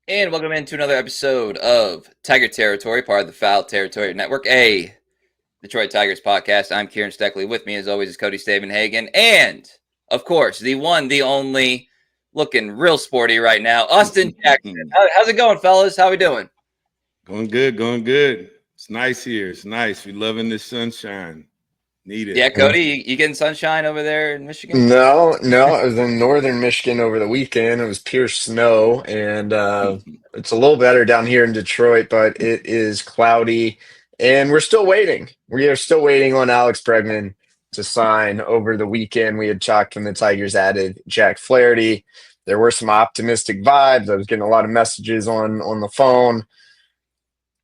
And welcome into another episode of Tiger Territory, part of the Foul Territory Network, a Detroit Tigers podcast. I'm Kieran Steckley. With me, as always, is Cody Stavenhagen. And, of course, the one, the only, looking real sporty right now, Austin Jackson. How's it going, fellas? How we doing? Going good, going good. It's nice here. It's nice. We loving this sunshine. Need it. Yeah, Cody, you getting sunshine over there in Michigan? No, I was in northern Michigan over the weekend. It was pure snow, and it's a little better down here in Detroit, but it is cloudy, and we're still waiting. We are still waiting on Alex Bregman to sign over the weekend. We had talked when the Tigers added Jack Flaherty. There were some optimistic vibes. I was getting a lot of messages on the phone.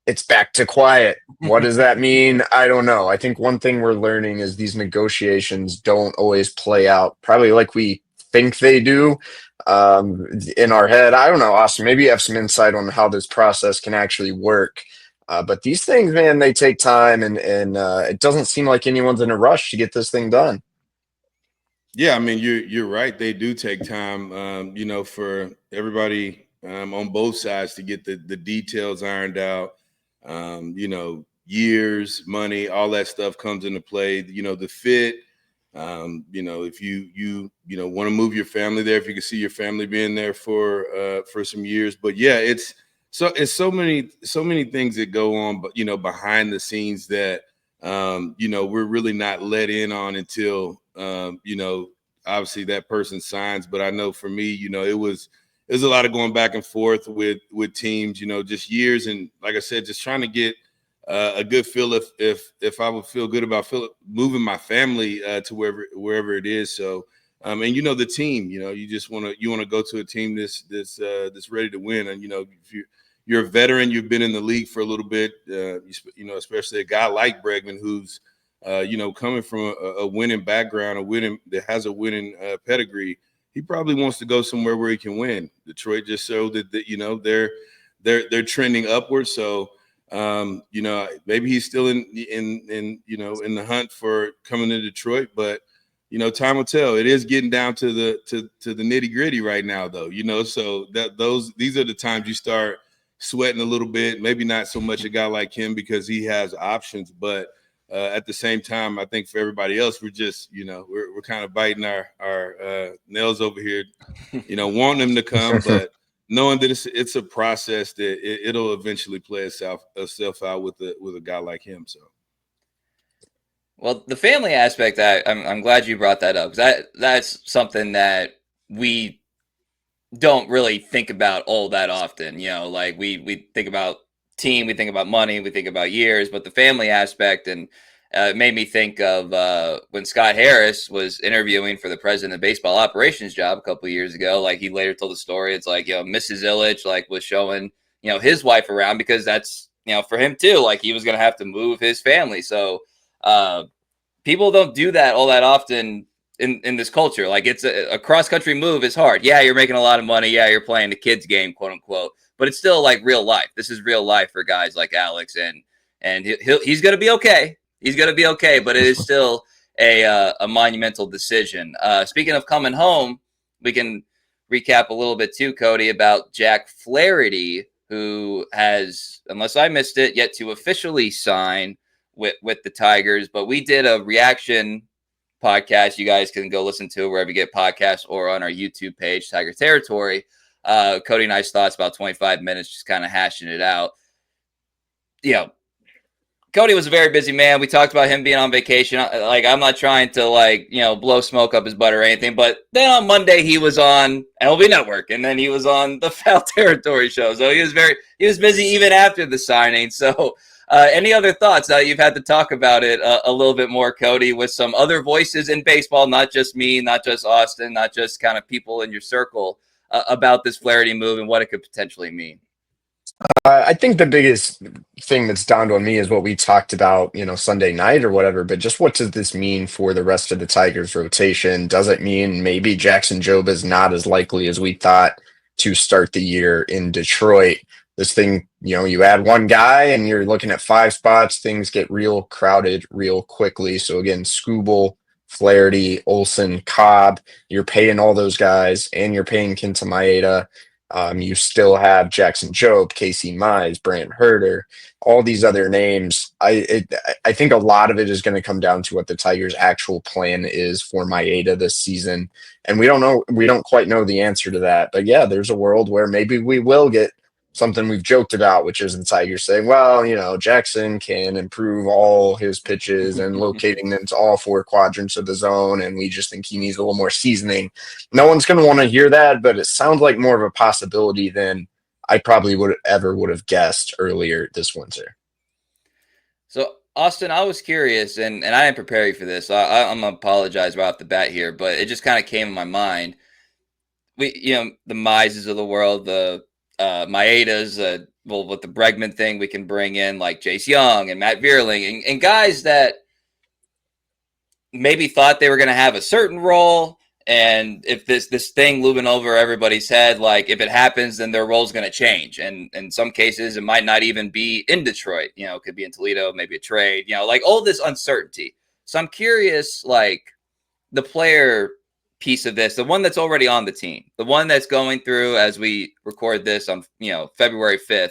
It's back to quiet. What does that mean? I don't know. I think one thing we're learning is these negotiations don't always play out probably like we think they do in our head. I don't know, Austin. Maybe you have some insight on how this process can actually work. But these things, man, they take time, and it doesn't seem like anyone's in a rush to get this thing done. Yeah, I mean you're right. They do take time, for everybody on both sides to get the details ironed out. Years, money, all that stuff comes into play. The fit. If you want to move your family there, if you can see your family being there for some years. But yeah, it's so many things that go on, but behind the scenes that we're really not let in on until obviously that person signs. But I know for me, it was a lot of going back and forth with teams, just years. And like I said, just trying to get a good feel if I would feel good about moving my family to wherever it is. So, and the team, you just want to go to a team that's ready to win. And if you're a veteran, you've been in the league for a little bit, especially a guy like Bregman who's coming from a winning background, that has a winning pedigree. He probably wants to go somewhere where he can win. Detroit just showed that they're trending upwards. So maybe he's still in the hunt for coming to Detroit, but time will tell. It is getting down to the nitty gritty right now, though. So these are the times you start sweating a little bit. Maybe not so much a guy like him because he has options, but at the same time, I think for everybody else, we're just, we're kind of biting our nails over here, wanting them to come, but knowing that it's a process that it'll eventually play itself out with a guy like him. So, Well, the family aspect, I'm glad you brought that up because that's something that we don't really think about all that often. Like we think about team, we think about money, we think about years, but the family aspect and it made me think of when Scott Harris was interviewing for the president of baseball operations job a couple of years ago. Like he later told the story. It's like Mrs. Illich like was showing his wife around because that's for him too. Like he was gonna have to move his family. So people don't do that all that often in this culture. Like it's a cross country move is hard. Yeah, you're making a lot of money. Yeah, you're playing the kids game, quote unquote. But it's still like real life. This is real life for guys like Alex, and he's gonna be okay. He's gonna be okay. But it is still a monumental decision. Speaking of coming home, we can recap a little bit too, Cody, about Jack Flaherty, who has, unless I missed it, yet to officially sign with the Tigers. But we did a reaction podcast you guys can go listen to wherever you get podcasts or on our YouTube page, Tiger Territory. Cody and I's thoughts about 25 minutes, just kind of hashing it out. Cody was a very busy man. We talked about him being on vacation. Like, I'm not trying to blow smoke up his butt or anything, but then on Monday he was on LV Network and then he was on the Foul Territory show. So he was busy even after the signing. So any other thoughts? You've had to talk about it a little bit more, Cody, with some other voices in baseball, not just me, not just Austin, not just kind of people in your circle about this Flaherty move and what it could potentially mean. I think the biggest thing that's dawned on me is what we talked about, Sunday night or whatever. But just what does this mean for the rest of the Tigers rotation? Does it mean maybe Jackson Jobe is not as likely as we thought to start the year in Detroit? This thing, you add one guy and you're looking at five spots, things get real crowded real quickly. So again, Skubal, Flaherty, Olson, Cobb, you're paying all those guys and you're paying Kenta Maeda. You still have Jackson Jobe, Casey Mize, Brant Herter, all these other names. I think a lot of it is going to come down to what the Tigers' actual plan is for Maeda this season, and we don't know. We don't quite know the answer to that. But yeah, there's a world where maybe we will get something we've joked about, which is the Tigers saying, well, Jackson can improve all his pitches and locating them to all four quadrants of the zone, and we just think he needs a little more seasoning. No one's going to want to hear that, but it sounds like more of a possibility than I probably would have guessed earlier this winter. So, Austin, I was curious, and I didn't prepare you for this. So I'm going to apologize right off the bat here, but it just kind of came in my mind. The Mises of the world, the Maedas, well, with the Bregman thing, we can bring in like Jace Young and Matt Vierling and guys that maybe thought they were going to have a certain role. And if this thing looming over everybody's head, like if it happens, then their role's going to change. And in some cases, it might not even be in Detroit. It could be in Toledo, maybe a trade. Like all this uncertainty. So I'm curious, like the player piece of this, the one that's already on the team, the one that's going through as we record this on February 5th,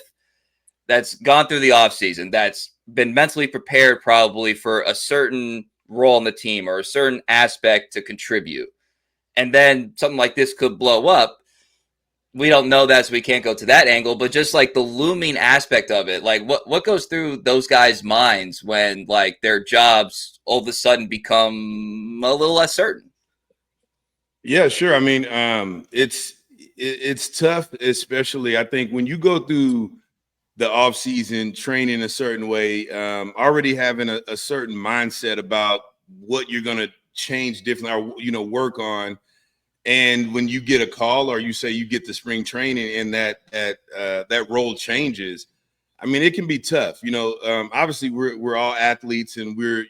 that's gone through the offseason, that's been mentally prepared probably for a certain role in the team or a certain aspect to contribute. And then something like this could blow up. We don't know that, so we can't go to that angle, but just like the looming aspect of it, like what goes through those guys' minds when like their jobs all of a sudden become a little less certain? Yeah, sure. I mean, it's tough, especially I think when you go through the off season training a certain way, already having a certain mindset about what you're going to change differently or work on. And when you get a call or you say you get the spring training and that role changes, I mean, it can be tough. Obviously we're all athletes and we're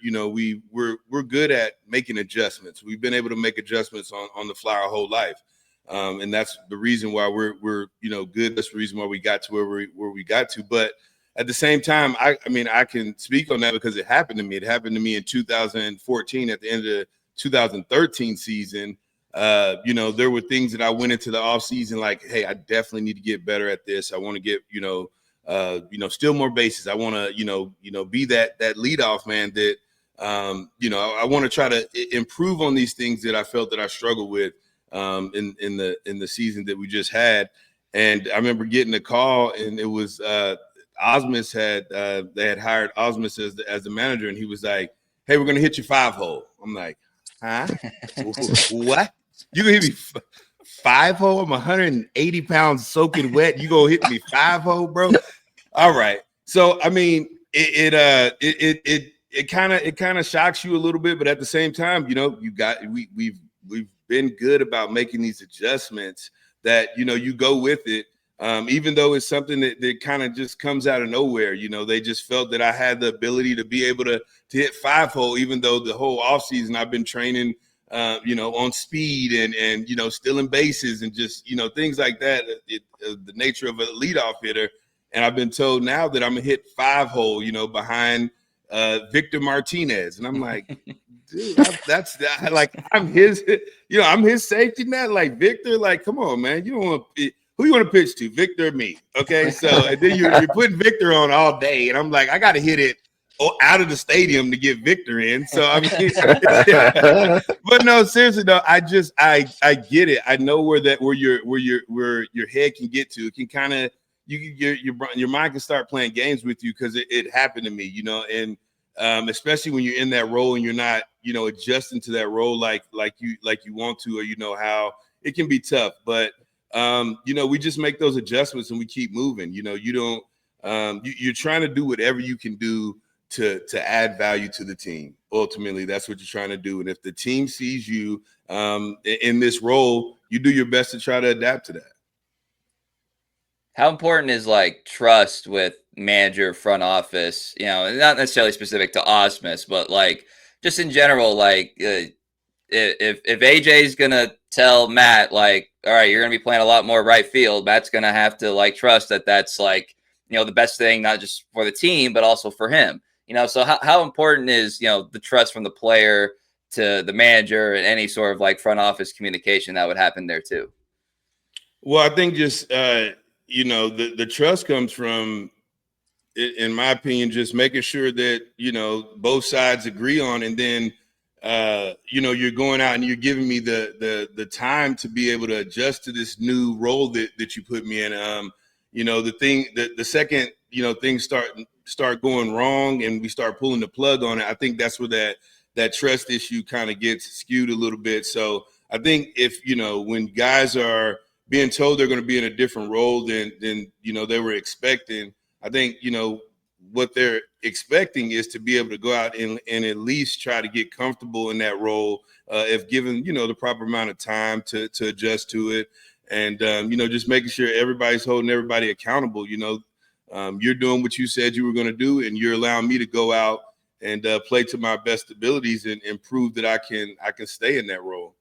good at making adjustments. We've been able to make adjustments on the fly our whole life. And that's the reason why we're good. That's the reason why we got to where we got to. But at the same time, I mean, I can speak on that because it happened to me. It happened to me in 2014 at the end of the 2013 season. There were things that I went into the offseason like, hey, I definitely need to get better at this. I want to get, steal more bases. I want to, be that leadoff man that, I want to try to improve on these things that I felt that I struggled with in the season that we just had. And I remember getting a call, and it was Osmus they had hired Osmus as the manager, and he was like, "Hey, we're gonna hit you 5-hole." I'm like, "Huh? What? You gonna hit me 5-hole? I'm 180 pounds soaking wet. You gonna hit me 5-hole, bro?" All right. So I mean, it kind of shocks you a little bit, but at the same time, we've been good about making these adjustments that you go with it. Even though it's something that kind of just comes out of nowhere, they just felt that I had the ability to be able to hit 5-hole, even though the whole offseason I've been training, on speed and stealing bases and just, things like that, the nature of a leadoff hitter. And I've been told now that I'm gonna hit 5-hole, behind Victor Martinez. And I'm like, dude, I'm his, I'm his safety net. Like Victor, like, come on, man. You don't want to, who you want to pitch to, Victor or me? Okay. So, and then you're putting Victor on all day. And I'm like, I got to hit it out of the stadium to get Victor in. So, I mean, but no, seriously, though, I get it. I know where your head can get to. It can kind of, your mind can start playing games with you because it happened to me, and especially when you're in that role and you're not, adjusting to that role like you want to, or how it can be tough. But we just make those adjustments and we keep moving. You don't you're trying to do whatever you can do to add value to the team. Ultimately, that's what you're trying to do. And if the team sees you in this role, you do your best to try to adapt to that. How important is like trust with manager, front office, not necessarily specific to Osmus, but like just in general, like if AJ's going to tell Matt, like, all right, you're going to be playing a lot more right field, Matt's going to have to like trust that that's like, the best thing, not just for the team, but also for him, so how important is, the trust from the player to the manager and any sort of like front office communication that would happen there too? Well, I think just the trust comes from, in my opinion, just making sure that both sides agree on, and then you're going out and you're giving me the time to be able to adjust to this new role that you put me in. The second things start going wrong and we start pulling the plug on it, I think that's where that trust issue kind of gets skewed a little bit. So I think if when guys are being told they're going to be in a different role than they were expecting, I think what they're expecting is to be able to go out and at least try to get comfortable in that role, if given the proper amount of time to adjust to it, and just making sure everybody's holding everybody accountable. You're doing what you said you were going to do, and you're allowing me to go out and play to my best abilities and prove that I can stay in that role.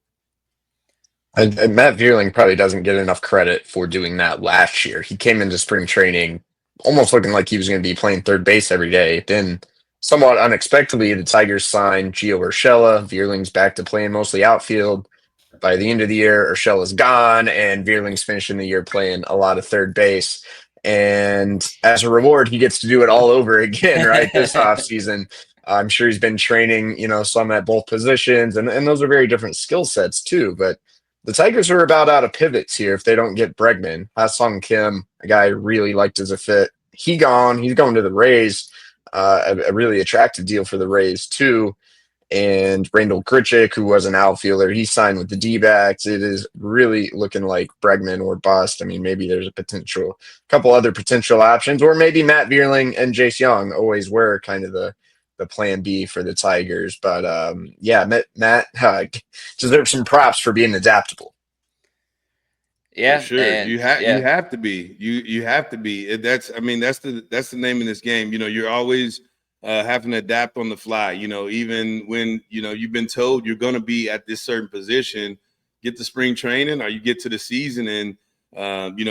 And Matt Vierling probably doesn't get enough credit for doing that last year. He came into spring training almost looking like he was going to be playing third base every day. Then, somewhat unexpectedly, the Tigers signed Gio Urshela. Vierling's back to playing mostly outfield. By the end of the year, Urshela's gone, and Vierling's finishing the year playing a lot of third base. And as a reward, he gets to do it all over again, right? This offseason. I'm sure he's been training, some at both positions, and those are very different skill sets too. But the Tigers are about out of pivots here if they don't get Bregman. Ha-Sung Kim, a guy I really liked as a fit. He's going to the Rays. A really attractive deal for the Rays too. And Randall Grichuk, who was an outfielder, he signed with the D-backs. It is really looking like Bregman or bust. I mean, maybe there's a couple other potential options, or maybe Matt Vierling and Jace Young always were kind of the plan B for the Tigers. But yeah, Matt deserves some props for being adaptable. Yeah, for sure. and You have to be. You have to be. That's the name of this game. You're always having to adapt on the fly. Even when you've been told you're going to be at this certain position, get the spring training, or you get to the season and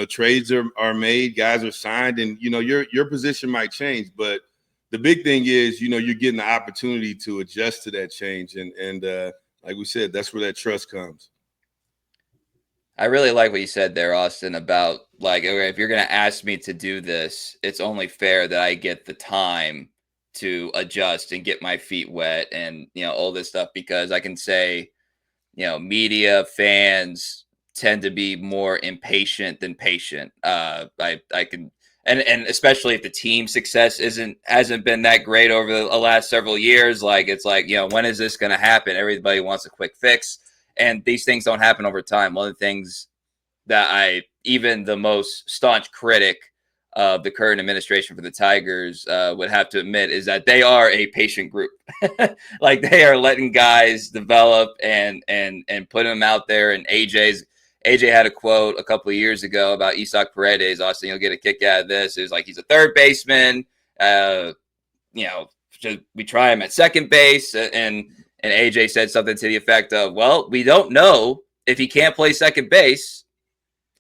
trades are made, guys are signed, and your position might change, but the big thing is, you're getting the opportunity to adjust to that change. And like we said, that's where that trust comes. I really like what you said there, Austin, about like, okay, if you're going to ask me to do this, it's only fair that I get the time to adjust and get my feet wet and, all this stuff, because I can say, media fans tend to be more impatient than patient. I can, and especially if the team success hasn't been that great over the last several years, like it's like, when is this going to happen? Everybody wants a quick fix, and these things don't happen over time. One of the things that even the most staunch critic of the current administration for the Tigers would have to admit is that they are a patient group. Like, they are letting guys develop and putting them out there. And AJ had a quote a couple of years ago about Isaac Paredes. Austin, you'll get a kick out of this. It was like, he's a third baseman. We try him at second base. And AJ said something to the effect of, well, we don't know if he can't play second base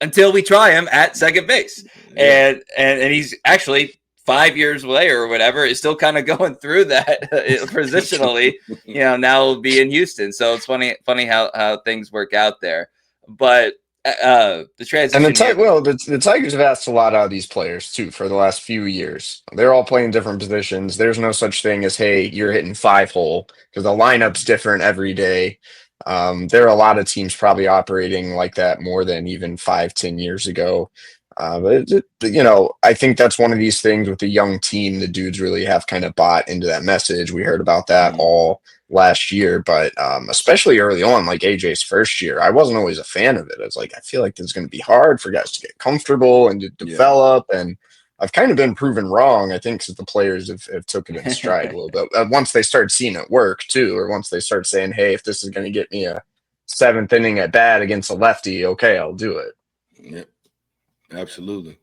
until we try him at second base. Yeah. And he's actually 5 years later or whatever is still kind of going through that positionally. Now we'll be in Houston. So it's funny how things work out there. But the transition. And the Tigers have asked a lot out of these players too for the last few years. They're all playing different positions. There's no such thing as, hey, you're hitting 5-hole, because the lineup's different every day. There are a lot of teams probably operating like that more than even 5-10 years ago. I think that's one of these things with a young team. The dudes really have kind of bought into that message. We heard about that all last year, but especially early on, like AJ's first year, I wasn't always a fan of it. I was like, I feel like it's going to be hard for guys to get comfortable and to develop. And I've kind of been proven wrong, I think, because the players have took it in stride a little bit. Once they start seeing it work too, or once they start saying, hey, if this is going to get me a 7th inning at bat against a lefty, okay, I'll do it. Yeah, absolutely.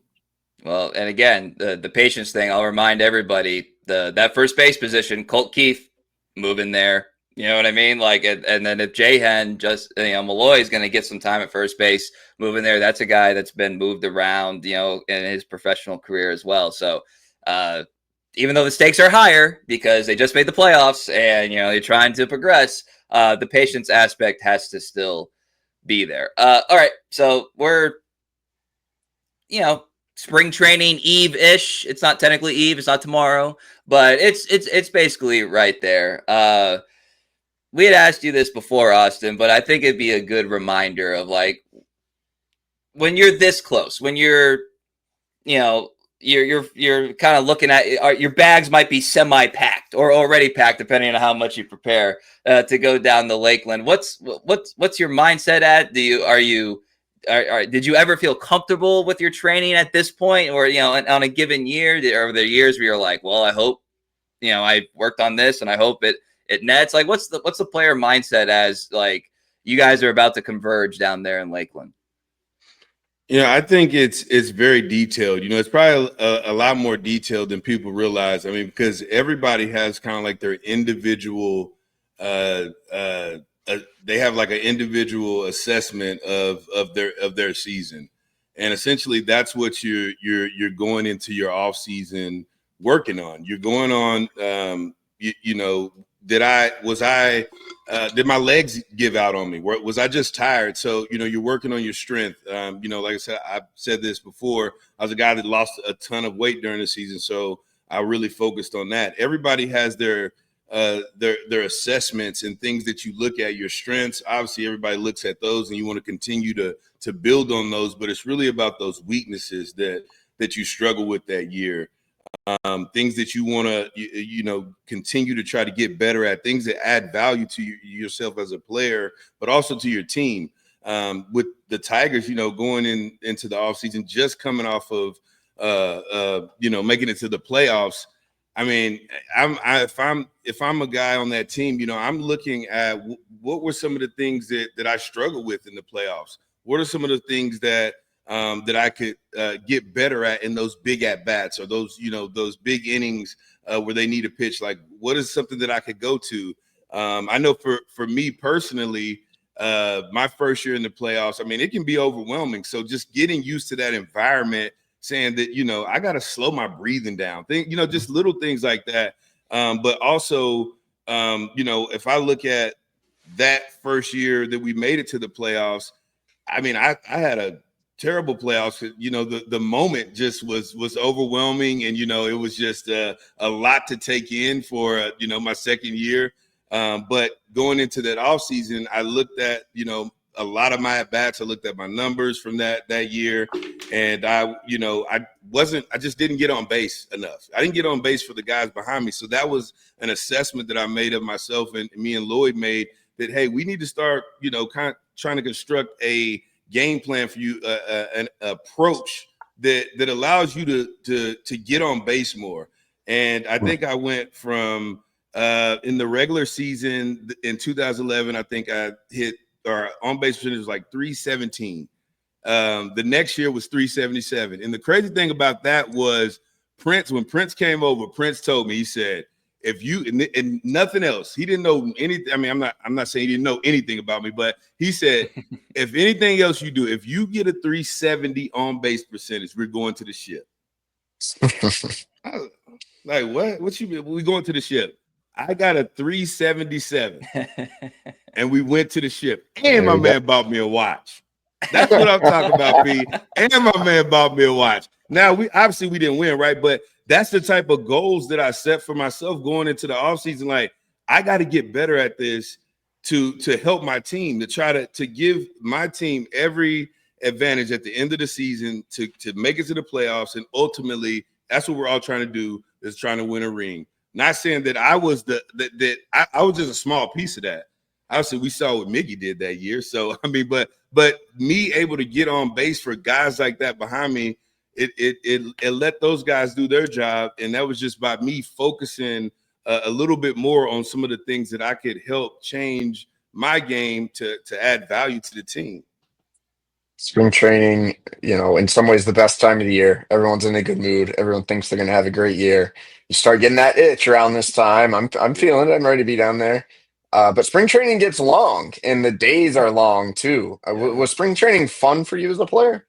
Well, and again, the patience thing, I'll remind everybody, that first base position, Colt Keith, move in there. You know what I mean? Like, and then if Jahan Malloy is going to get some time at first base, move in there. That's a guy that's been moved around, in his professional career as well. So, even though the stakes are higher because they just made the playoffs and, they're trying to progress, the patience aspect has to still be there. All right. So we're spring training eve-ish. It's not technically eve, it's not tomorrow, but it's basically right there. We had asked you this before, Austin, but I think it'd be a good reminder of like when you're this close, when you know you're kind of looking at your bags might be semi-packed or already packed depending on how much you prepare to go down the Lakeland. What's your mindset at? Did you ever feel comfortable with your training at this point, or on a given year, are there years where you're like, well, I hope I worked on this and I hope it nets? Like, what's the player mindset as like you guys are about to converge down there in Lakeland? I think it's very detailed. It's probably a lot more detailed than people realize. I mean, because everybody has kind of like their individual, they have like an individual assessment of their season, and essentially that's what you're going into your off season working on. You're going on, did my legs give out on me? Was I just tired? So, you're working on your strength. Like I said, I've said this before, I was a guy that lost a ton of weight during the season. So I really focused on that. Everybody has their assessments and things that you look at, your strengths. Obviously, everybody looks at those and you want to continue to build on those, but it's really about those weaknesses that you struggle with that year. Things that you want to, continue to try to get better at, things that add value to yourself as a player, but also to your team. With the Tigers, going into the offseason, just coming off of, making it to the playoffs. I mean, if I'm a guy on that team, I'm looking at what were some of the things that I struggled with in the playoffs. What are some of the things that I could get better at in those big at bats or those big innings where they need a pitch? Like, what is something that I could go to? I know for me personally, my first year in the playoffs, I mean, it can be overwhelming. So just getting used to that environment, saying that, I got to slow my breathing down, just little things like that. But also, if I look at that first year that we made it to the playoffs, I mean, I had a terrible playoffs. The moment just was overwhelming, and it was just a lot to take in for my second year. But going into that offseason, I looked at a lot of my at bats. I looked at my numbers from that year, and I just didn't get on base enough. I didn't get on base for the guys behind me. So that was an assessment that I made of myself, and me and Lloyd made, that hey, we need to start kind of trying to construct a game plan for you, an approach that allows you to get on base more. And I think I went from in the regular season in 2011, I think I hit our on base percentage was like 317. The next year was 377. And the crazy thing about that was when Prince came over, Prince told me, he said, if you and nothing else, he didn't know anything. I mean, I'm not saying he didn't know anything about me, but he said, if anything else you do, if you get a 370 on base percentage, we're going to the ship. I was like, what? We going to the ship? I got a 377, and we went to the ship. And my man bought me a watch. That's what I'm talking about, P. And my man bought me a watch. Now, we didn't win, right? But that's the type of goals that I set for myself going into the offseason. Like, I got to get better at this to help my team, to try to give my team every advantage at the end of the season to make it to the playoffs. And ultimately, that's what we're all trying to do, is trying to win a ring. Not saying that I was I was just a small piece of that. Obviously, we saw what Miggy did that year. So, I mean, but me able to get on base for guys like that behind me, it let those guys do their job. And that was just by me focusing a little bit more on some of the things that I could help change my game to add value to the team. Spring training, in some ways the best time of the year. Everyone's in a good mood. Everyone thinks they're going to have a great year. You start getting that itch around this time. I'm feeling it. I'm ready to be down there. But spring training gets long, and the days are long too. Was spring training fun for you as a player?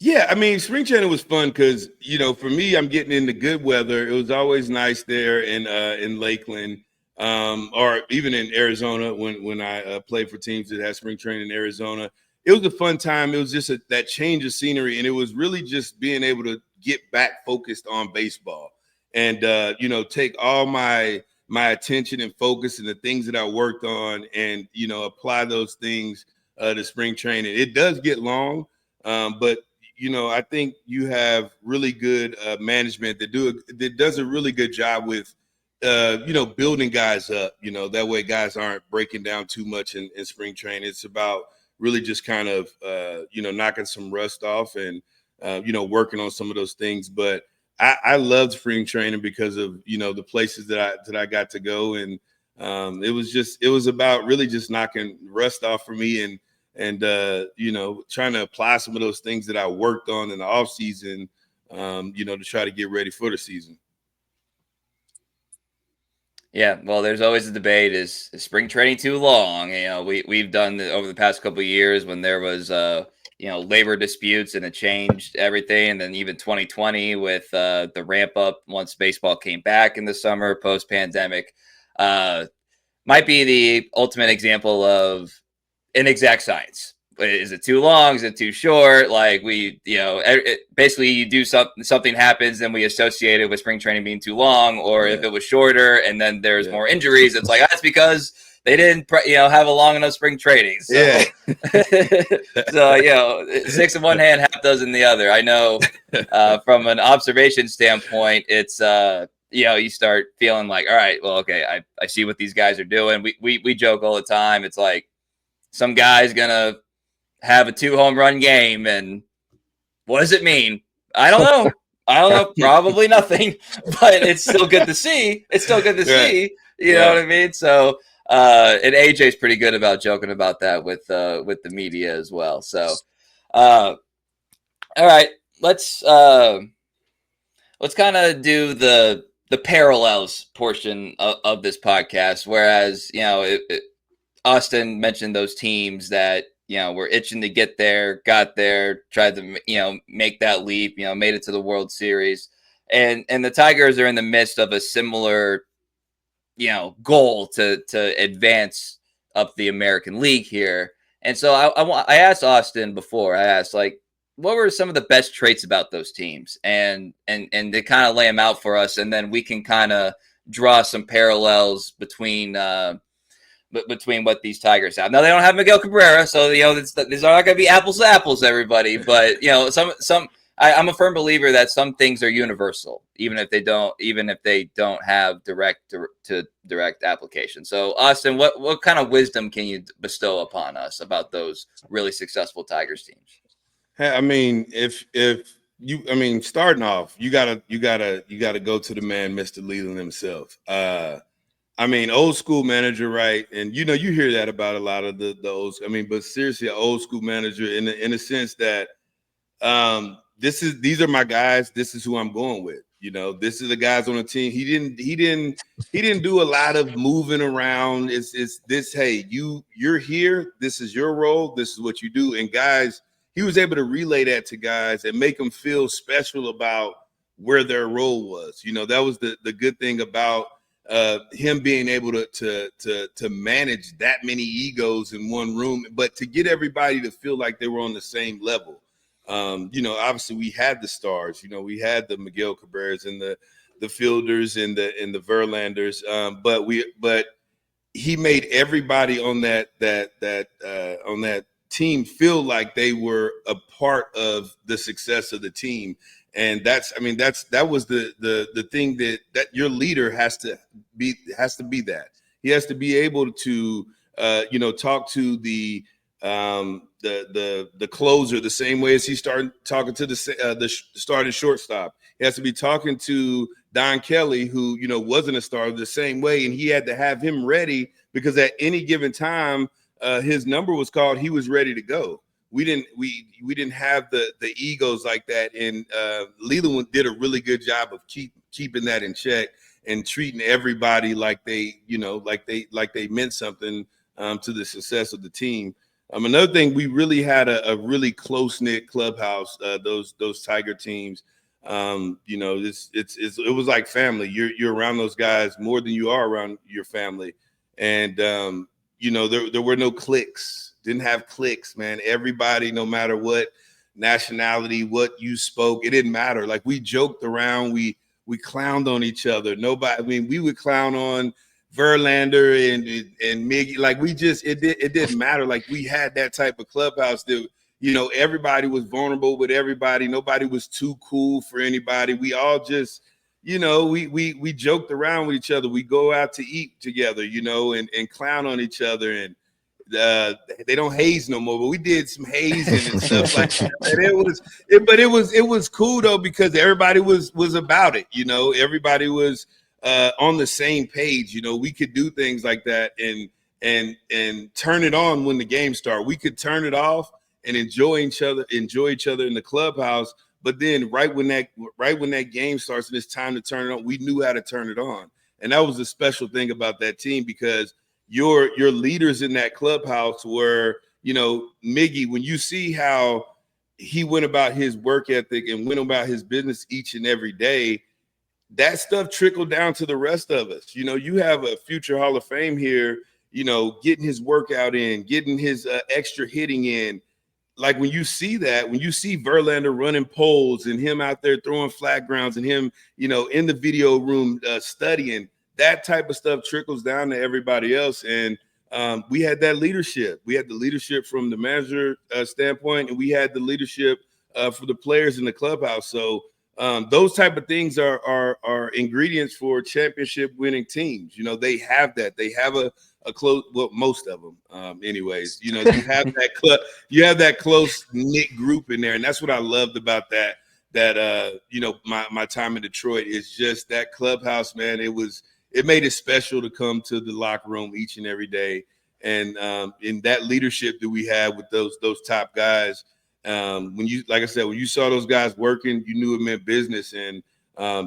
Yeah, I mean, spring training was fun because for me, I'm getting into good weather. It was always nice there in Lakeland, or even in Arizona when I played for teams that had spring training in Arizona. it was a fun time. It was just that change of scenery, and it was really just being able to get back focused on baseball and take all my attention and focus and the things that I worked on and apply those things to spring training. It does get long, but I think you have really good management that does a really good job with building guys up. That way guys aren't breaking down too much in spring training. It's about really just kind of knocking some rust off and working on some of those things. But I loved spring training because of the places that I got to go, and it was about really just knocking rust off for me and trying to apply some of those things that I worked on in the off season, to try to get ready for the season. Yeah, well, there's always a debate: is spring training too long? We've done over the past couple of years when there was labor disputes and it changed everything, and then even 2020 with the ramp up once baseball came back in the summer post pandemic, might be the ultimate example of inexact science. Is it too long? Is it too short? Like basically you do something happens and we associate it with spring training being too long, or if it was shorter and then there's more injuries, it's like, that's because they didn't, have a long enough spring training. So, so, 6 in one hand, half dozen in the other. I know from an observation standpoint, it's, you start feeling like, all right, well, okay, I see what these guys are doing. We joke all the time. It's like, some guy's gonna have a 2 home run game, and what does it mean? I don't know. Probably nothing, but it's still good to see. It's still good to see. You know what I mean? So, and AJ's pretty good about joking about that with the media as well. So, all right, let's kind of do the parallels portion of this podcast. Whereas, Austin mentioned those teams that were itching to get there, got there, tried to make that leap, made it to the World Series, and the Tigers are in the midst of a similar goal to advance up the American League here. And so I asked Austin before. I asked, like, what were some of the best traits about those teams, and to kind of lay them out for us, and then we can kind of draw some parallels between what these Tigers have. Now, they don't have Miguel Cabrera, so these are not going to be apples to apples, everybody. But I'm a firm believer that some things are universal, even if they don't have direct application. So, Austin, what kind of wisdom can you bestow upon us about those really successful Tigers teams? I mean, starting off, you gotta go to the man, Mr. Leland himself. Old school manager, right? And you hear that about a lot of the old. But seriously, an old school manager in a sense that these are my guys. This is who I'm going with. This is the guys on the team. He didn't do a lot of moving around. It's this. Hey, you're here. This is your role. This is what you do. And guys, he was able to relay that to guys and make them feel special about where their role was. That was the good thing about him being able to manage that many egos in one room, but to get everybody to feel like they were on the same level. Obviously we had the stars, we had the Miguel Cabreras and the fielders and the Verlanders, but he made everybody on that team feel like they were a part of the success of the team. And that was the thing that your leader has to be that. He has to be able to talk to the closer the same way as he started talking to the starting shortstop. He has to be talking to Don Kelly, who wasn't a starter, the same way, and he had to have him ready because at any given time his number was called, he was ready to go. We didn't have the egos like that, and Leland did a really good job of keeping that in check and treating everybody like they meant something to the success of the team. Another thing, we really had a really close knit clubhouse. Those Tiger teams, it was like family. You're around those guys more than you are around your family, and there were no cliques. didn't have cliques, man. Everybody, no matter what nationality, what you spoke, it didn't matter. Like we joked around, we clowned on each other. Nobody, I mean, we would clown on Verlander and Miggy. Like we just it didn't matter. Like we had that type of clubhouse that everybody was vulnerable with everybody. Nobody was too cool for anybody. We all just we joked around with each other. We go out to eat together, and clown on each other. And they don't haze no more, but we did some hazing and stuff like that. And it was cool though, because everybody was about it. Everybody was on the same page. We could do things like that and turn it on when the game started. We could turn it off and enjoy each other in the clubhouse. But then right when that game starts and it's time to turn it on, we knew how to turn it on. And that was the special thing about that team, because your leaders in that clubhouse were, Miggy, when you see how he went about his work ethic and went about his business each and every day, that stuff trickled down to the rest of us. You have a future Hall of Fame here, getting his workout in, getting his extra hitting in. Like when you see Verlander running poles and him out there throwing flat grounds and him, in the video room studying, that type of stuff trickles down to everybody else. And we had that leadership. We had the leadership from the manager standpoint, and we had the leadership for the players in the clubhouse. So those type of things are ingredients for championship winning teams. They have that. They have a close, well, most of them, anyways. You have that close knit group in there, and that's what I loved about that. My time in Detroit is just that clubhouse, man. It made it special to come to the locker room each and every day, and in that leadership that we had with those top guys. When you saw those guys working, you knew it meant business, and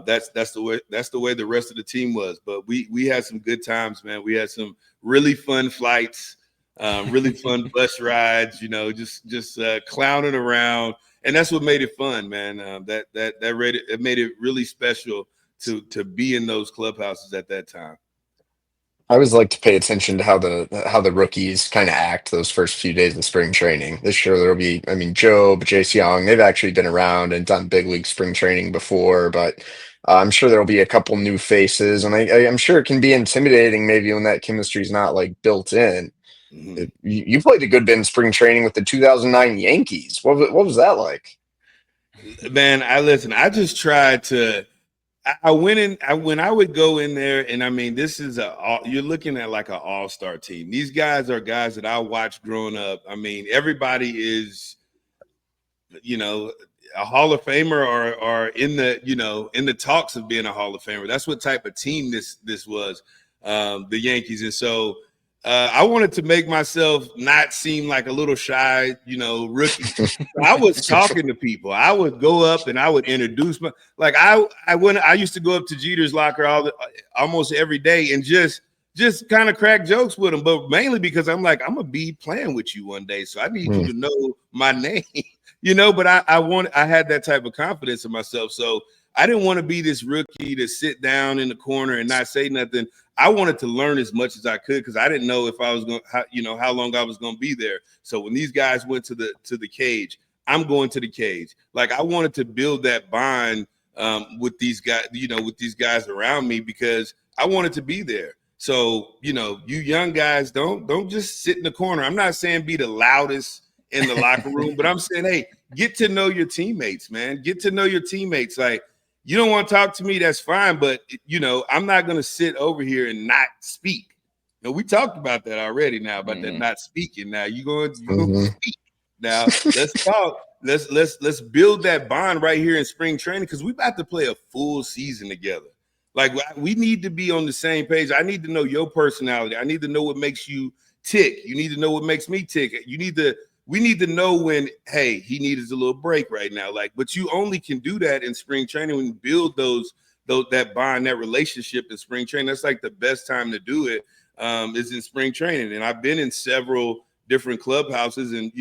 that's the way the rest of the team was. But we had some good times, man. We had some really fun flights, really fun bus rides. Just clowning around, and that's what made it fun, man. It made it really special to be in those clubhouses at that time. I always like to pay attention to how the rookies kind of act those first few days of spring training. This year there'll be, I mean, Joe, Jace Young, they've actually been around and done big league spring training before, but I'm sure there'll be a couple new faces, and I'm sure it can be intimidating maybe when that chemistry is not like built in. Mm-hmm. You played a good bit in spring training with the 2009 Yankees. What was that like? Man, I just tried to. I went in. When I would go in there, and I mean, this is you're looking at like an all-star team. These guys are guys that I watched growing up. I mean, everybody is, a Hall of Famer or in the talks of being a Hall of Famer. That's what type of team this was, the Yankees. And so I wanted to make myself not seem like a little shy, rookie. I was talking to people. I would go up and I would introduce I used to go up to Jeter's locker almost every day and just kind of crack jokes with him, but mainly because I'm like, I'm gonna be playing with you one day, so I need you to know my name, But I had that type of confidence in myself, so I didn't want to be this rookie to sit down in the corner and not say nothing. I wanted to learn as much as I could because I didn't know if I was going, how long I was going to be there. So when these guys went to the cage, I'm going to the cage. Like I wanted to build that bond with these guys, with these guys around me because I wanted to be there. So you young guys don't just sit in the corner. I'm not saying be the loudest in the locker room, but I'm saying, hey, get to know your teammates, man. Get to know your teammates. Like, you don't want to talk to me, that's fine, but I'm not going to sit over here and not speak. We talked about that already now, about that not speaking. Now you're going to speak. Now let's talk. Let's build that bond right here in spring training because we're about to play a full season together. Like we need to be on the same page. I need to know your personality. I need to know what makes you tick. You need to know what makes me tick. We need to know when, hey, he needs a little break right now. But you only can do that in spring training when you build that bond, that relationship in spring training. That's like the best time to do it is in spring training. And I've been in several different clubhouses, and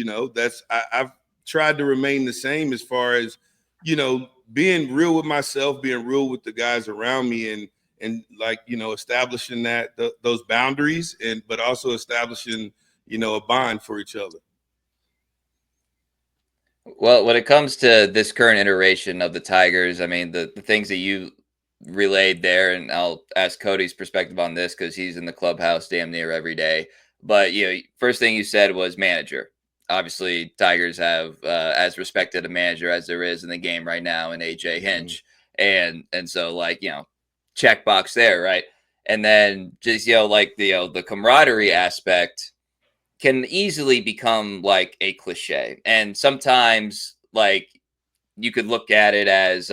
I've tried to remain the same as far as being real with myself, being real with the guys around me, and establishing those boundaries, but also establishing a bond for each other. Well, when it comes to this current iteration of the Tigers, I mean, the things that you relayed there, and I'll ask Cody's perspective on this because he's in the clubhouse damn near every day. But, first thing you said was manager. Obviously, Tigers have as respected a manager as there is in the game right now in AJ Hinch. And so, checkbox there, right? And then just, the camaraderie aspect can easily become like a cliche. And sometimes you could look at it as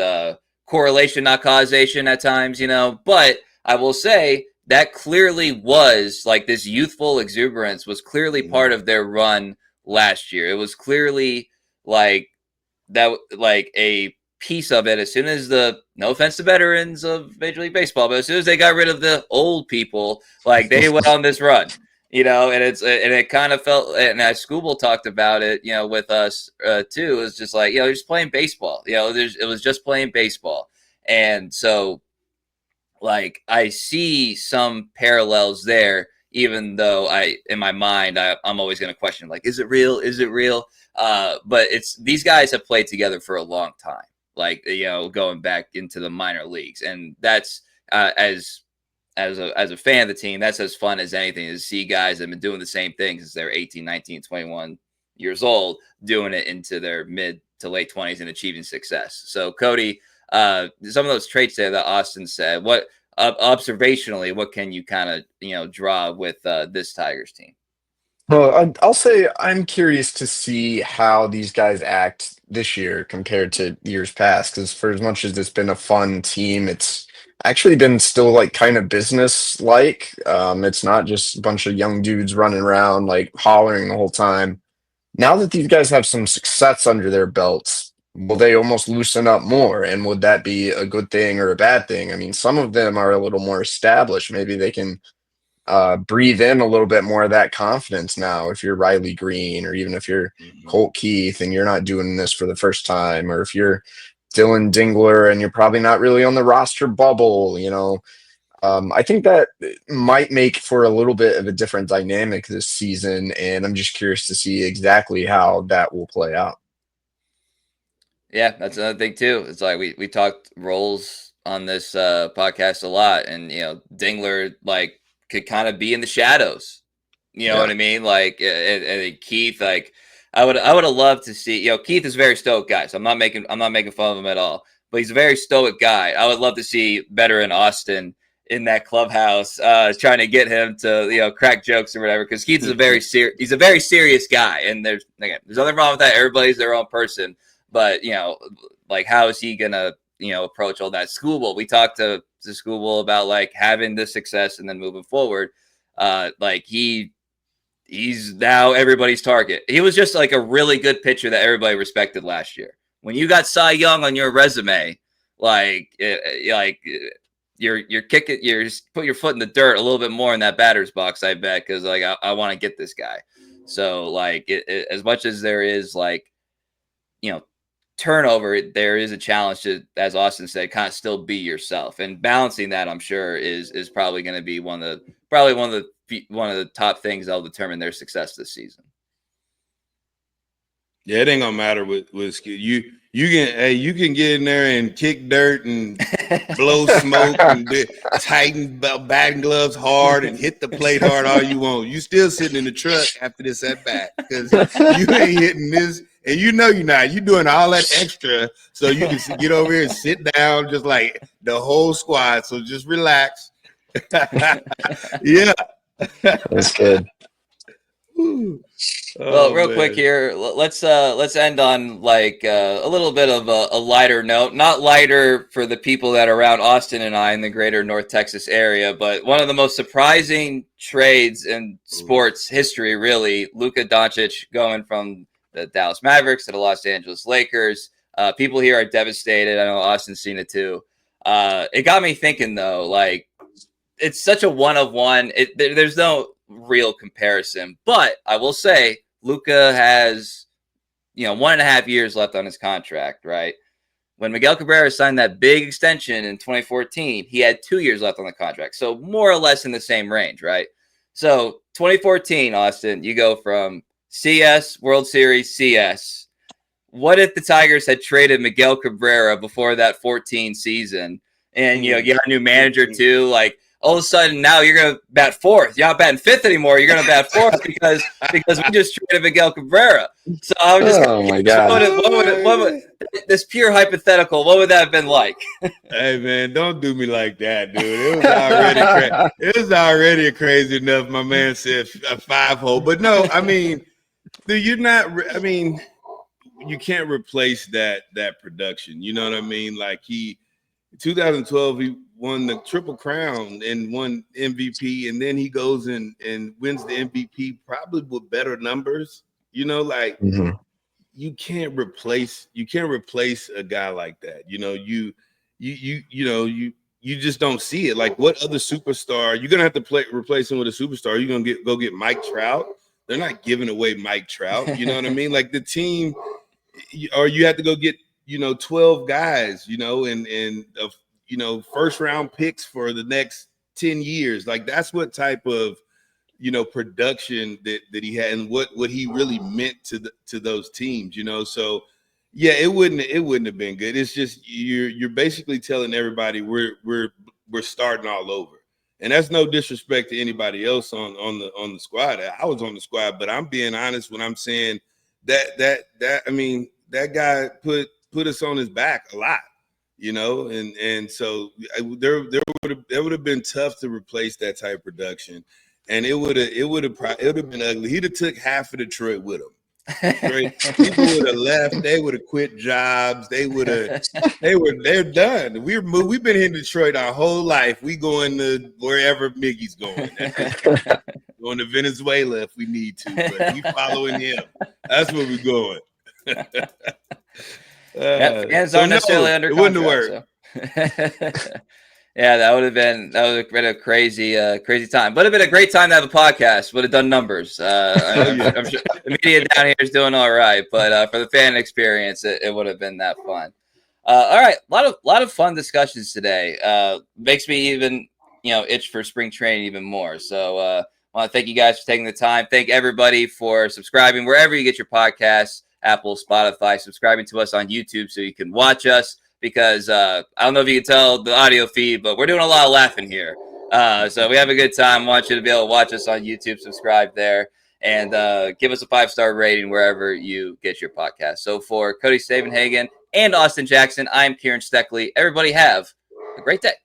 correlation, not causation at times, but I will say that clearly was this youthful exuberance was clearly part of their run last year. It was clearly like that, a piece of it as soon as no offense to veterans of Major League Baseball, but as soon as they got rid of the old people, they went on this run. And it kind of felt, and as Scooble talked about it, with us too, it was just just playing baseball. It was just playing baseball, and so I see some parallels there. Even though in my mind, I'm always going to question, is it real? Is it real? But these guys have played together for a long time, going back into the minor leagues, and that's as a fan of the team, that's as fun as anything to see guys that have been doing the same thing since they're 18, 19, 21 years old, doing it into their mid to late 20s and achieving success. So, Cody, some of those traits there that Austin said, what observationally, what can you kind of, draw with this Tigers team? Well, I'll say I'm curious to see how these guys act this year compared to years past. Because for as much as it's been a fun team, it's actually been still kind of business like. It's not just a bunch of young dudes running around hollering the whole time. Now that these guys have some success under their belts, will they almost loosen up more? And would that be a good thing or a bad thing? I mean, some of them are a little more established. Maybe they can breathe in a little bit more of that confidence now. If you're Riley Green, or even if you're Colt Keith and you're not doing this for the first time, or if you're Dylan Dingler and you're probably not really on the roster bubble, I think that might make for a little bit of a different dynamic this season, and I'm just curious to see exactly how that will play out. Yeah, that's another thing too. It's we talked roles on this podcast a lot, and Dingler could kind of be in the shadows. You know Yeah. what I mean? And Keith, I would have loved to see. Keith is a very stoic guy, so I'm not making fun of him at all. But he's a very stoic guy. I would love to see veteran Austin in that clubhouse, trying to get him to crack jokes or whatever. Because Keith is he's a very serious guy, and there's nothing wrong with that. Everybody's their own person, but how is he gonna approach all that? Schoolboy, we talked to Schoolboy about having the success and then moving forward. He's now everybody's target. He was just a really good pitcher that everybody respected last year. When you got Cy Young on your resume, you're kicking, you're put your foot in the dirt a little bit more in that batter's box, I bet, because I want to get this guy. So as much as there is turnover, there is a challenge to, as Austin said, kind of still be yourself, and balancing that, I'm sure, is probably going to be one of the top things that'll determine their success this season. Yeah, it ain't gonna matter with you. You can get in there and kick dirt and blow smoke and tighten batting gloves hard and hit the plate hard all you want. You still sitting in the truck after this at bat because you ain't hitting this, and you're not. You doing all that extra so you can get over here and sit down just like the whole squad. So just relax. Yeah, That's good. Well, real quick here, let's end on a little bit of a lighter note. Not lighter for the people that are around Austin and I in the greater North Texas area, but one of the most surprising trades in sports history, really. Luka Doncic going from the Dallas Mavericks to the Los Angeles Lakers. People here are devastated. I know Austin's seen it too. It got me thinking though, it's such a one of one. There's no real comparison, but I will say Luka has 1.5 years left on his contract, right? When Miguel Cabrera signed that big extension in 2014, he had 2 years left on the contract, so more or less in the same range, right? So 2014, Austin, you go from CS, World Series, CS. What if the Tigers had traded Miguel Cabrera before that 14 season? And, you got a new manager too. Like, all of a sudden now you're going to bat fourth. You're not batting fifth anymore. You're going to bat fourth because we just traded Miguel Cabrera. So I was just oh my God. what would this pure hypothetical, what would that have been like? Hey man, don't do me like that, dude. It was already crazy. It was already crazy enough. My man said a 5-hole, but no, I mean, dude, you're not. I mean, you can't replace that production. You know what I mean? Like 2012, he won the Triple Crown and won MVP, and then he goes and wins the MVP probably with better numbers. You know, like you can't replace a guy like that. You know, you just don't see it. Like, what other superstar you're gonna have to replace him with a superstar? You're gonna go get Mike Trout. They're not giving away Mike Trout. You know what I mean? Like the team, or you have to go get 12 guys, and first round picks for the next 10 years. Like that's what type of production that he had and what he really meant to those teams. So yeah, it wouldn't have been good. It's just you're basically telling everybody we're starting all over. And that's no disrespect to anybody else on the squad. I was on the squad, but I'm being honest when I'm saying that I mean that guy put us on his back a lot, and so there would have been tough to replace that type of production, and it would have been ugly. He'd have took half of Detroit with him. People would have left. They would have quit jobs. They're done. We've been in Detroit our whole life. We going to wherever Miggy's going. Going to Venezuela if we need to, but we following him. That's where we're going. Fans aren't necessarily under contract. It wouldn't have worked. Yeah, that would have been a crazy time. Would have been a great time to have a podcast. Would have done numbers. I'm sure the media down here is doing all right, but for the fan experience, it would have been that fun. All right, a lot of fun discussions today. Makes me even itch for spring training even more. So I want to thank you guys for taking the time. Thank everybody for subscribing wherever you get your podcasts, Apple, Spotify, subscribing to us on YouTube so you can watch us. Because I don't know if you can tell the audio feed, but we're doing a lot of laughing here. So we have a good time. I want you to be able to watch us on YouTube, subscribe there, and give us a 5-star rating wherever you get your podcast. So for Cody Stavenhagen and Austin Jackson, I'm Kieran Steckley. Everybody have a great day.